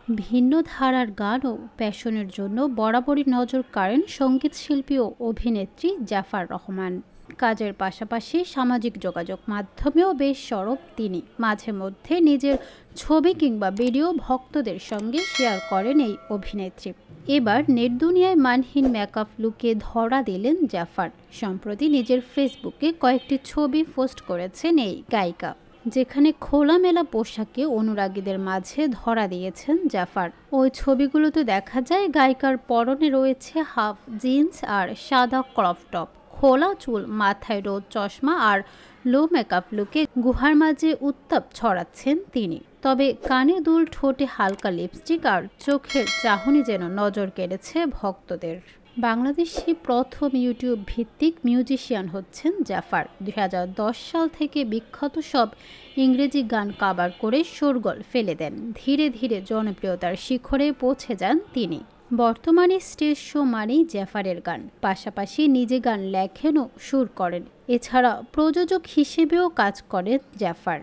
ভিন্ন ধারার গান ও প্যাশনের জন্য বরাবরই নজর কাড়েন সঙ্গীতশিল্পী ও অভিনেত্রী জাফর রহমান। কাজের পাশাপাশি সামাজিক যোগাযোগ মাধ্যমেও বেশ সরব তিনি। মাঝে মধ্যে নিজের ছবি কিংবা ভিডিও ভক্তদের সঙ্গে শেয়ার করেন এই অভিনেত্রী। এবার নেট দুনিয়ায় মানহীন মেকআপ লুকে ধরা দিলেন জাফর। সম্প্রতি নিজের ফেসবুকে কয়েকটি ছবি পোস্ট করেছেন এই গায়িকা, যেখানে খোলামেলা পোশাকে অনুরাগীদের মাঝে ধরা দিয়েছেন জাফর। ওই ছবিগুলোতে দেখা যায় গায়িকার পরনে রয়েছে হাফ জিন্স আর সাদা ক্রপ টপ, খোলা চুল, মাথায় রোদ চশমা আর লো মেকআপ লুকে গুহার মাঝে উত্তাপ ছড়াচ্ছেন তিনি। তবে কানে দুল, ঠোঁটে হালকা লিপস্টিক আর চোখের চাহনি যেন নজর কেড়েছে ভক্তদের। বাংলাদেশি প্রথম ইউটিউব ভিত্তিক মিউজিশিয়ান হচ্ছেন জাফর। 2010 সাল থেকে বিখ্যাত সব ইংরেজি গান কাভার করে শোরগোল ফেলে দেন। ধীরে ধীরে জনপ্রিয়তার শিখরে পৌঁছে যান তিনি। বর্তমানে স্টেজ শো মানেই জাফরের গান, পাশাপাশি নিজে গান লেখেন ও সুর করেন। এছাড়া প্রযোজক হিসেবেও কাজ করেন জাফর।